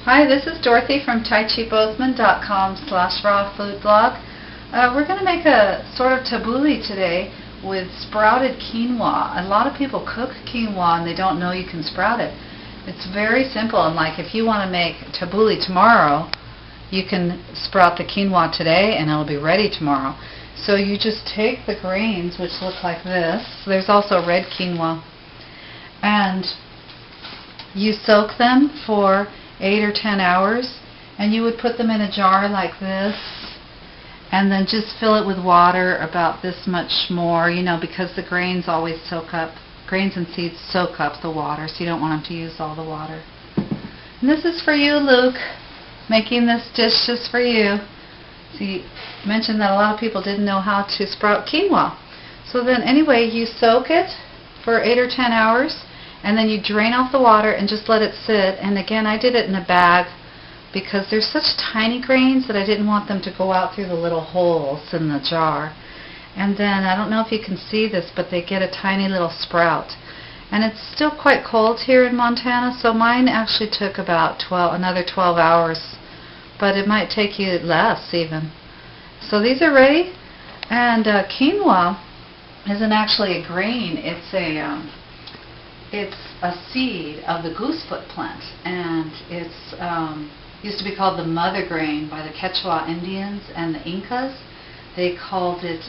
Hi, this is Dorothy from taichibosman.com/rawfoodblog. We're going to make a sort of tabouli today with sprouted quinoa. A lot of people cook quinoa and they don't know you can sprout it. It's very simple, and like if you want to make tabouli tomorrow, you can sprout the quinoa today and it'll be ready tomorrow. So you just take the grains, which look like this. There's also red quinoa. And you soak them for 8 or 10 hours, and you would put them in a jar like this and then just fill it with water about this much more, you know, because the grains always soak up, grains and seeds soak up the water, so you don't want them to use all the water. And this is for you, Luke, making this dish just for you. See, I mentioned that a lot of people didn't know how to sprout quinoa. So then anyway, you soak it for 8 or 10 hours, and then you drain off the water and just let it sit. And again, I did it in a bag because they're such tiny grains that I didn't want them to go out through the little holes in the jar. And then, I don't know if you can see this, but they get a tiny little sprout. And it's still quite cold here in Montana, so mine actually took about another 12 hours. But it might take you less even. So these are ready. And quinoa isn't actually a grain. It's a seed of the goosefoot plant, and it's used to be called the mother grain by the Quechua Indians and the Incas. They called it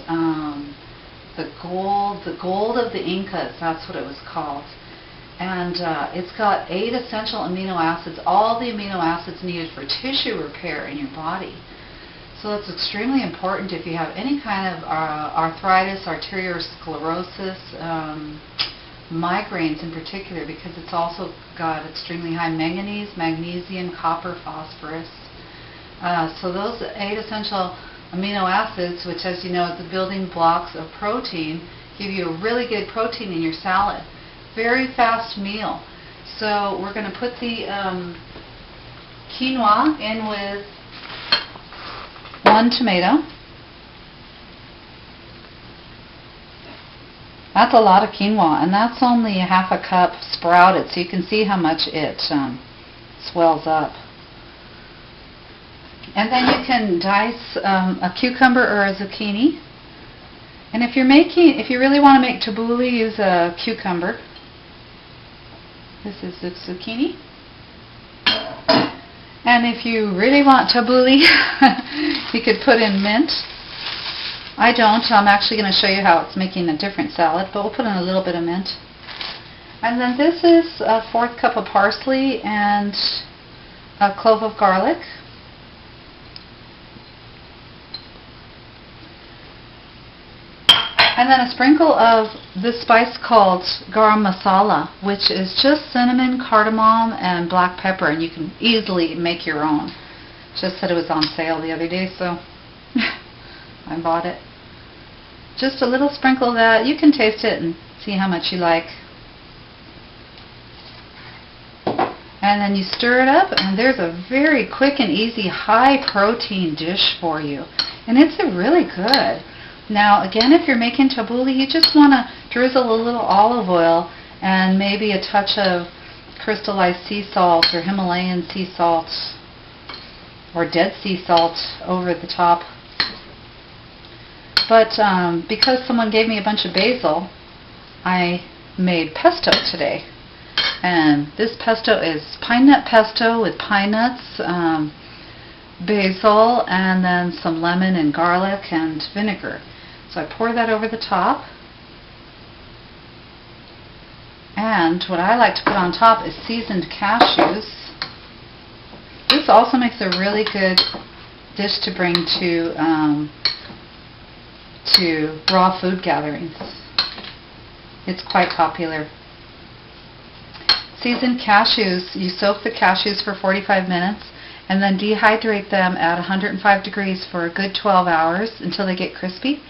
the gold of the Incas. That's what it was called. And it's got 8 essential amino acids, all the amino acids needed for tissue repair in your body. So it's extremely important if you have any kind of arthritis, arteriosclerosis, migraines in particular, because it's also got extremely high manganese, magnesium, copper, phosphorus. So those 8 essential amino acids, which as you know are the building blocks of protein, give you a really good protein in your salad. Very fast meal. So we're going to put the quinoa in with 1 tomato. That's a lot of quinoa, and that's only half a cup sprouted, so you can see how much it swells up. And then you can dice a cucumber or a zucchini. And if you really want to make tabouli, use a cucumber. This is the zucchini. And if you really want tabouli, you could put in mint. I don't. I'm actually going to show you how it's making a different salad, but we'll put in a little bit of mint. And then this is a 1/4 cup of parsley and a clove of garlic. And then a sprinkle of this spice called garam masala, which is just cinnamon, cardamom, and black pepper, and you can easily make your own. Just said it was on sale the other day, so I bought it. Just a little sprinkle of that. You can taste it and see how much you like. And then you stir it up, and there's a very quick and easy high protein dish for you. And it's really good. Now again, if you're making tabouli, you just want to drizzle a little olive oil and maybe a touch of crystallized sea salt or Himalayan sea salt or Dead Sea salt over the top. But because someone gave me a bunch of basil, I made pesto today. And this pesto is pine nut pesto with pine nuts, basil, and then some lemon and garlic and vinegar. So I pour that over the top. And what I like to put on top is seasoned cashews. This also makes a really good dish to bring to raw food gatherings. It's quite popular. Seasoned cashews, you soak the cashews for 45 minutes and then dehydrate them at 105 degrees for a good 12 hours until they get crispy.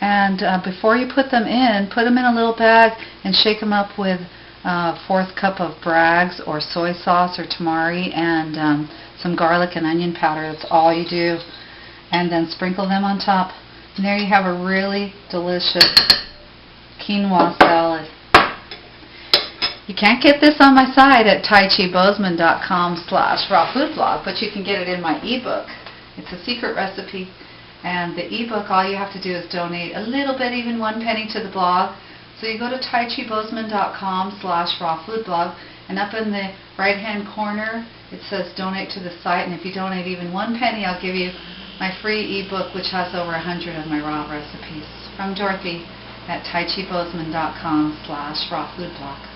And before you put them in a little bag and shake them up with a 1/4 cup of Bragg's or soy sauce or tamari and some garlic and onion powder. That's all you do. And then sprinkle them on top. And there you have a really delicious quinoa salad. You can't get this on my site at taichibosman.com/rawfoodblog, but you can get it in my ebook. It's a secret recipe, and the ebook, all you have to do is donate a little bit, even 1 penny to the blog. So you go to taichibosman.com/rawfoodblog, and up in the right-hand corner, it says donate to the site, and if you donate even 1 penny, I'll give you my free ebook, which has over 100 of my raw recipes. From Dorothy at taichibosman.com/rawfoodblog.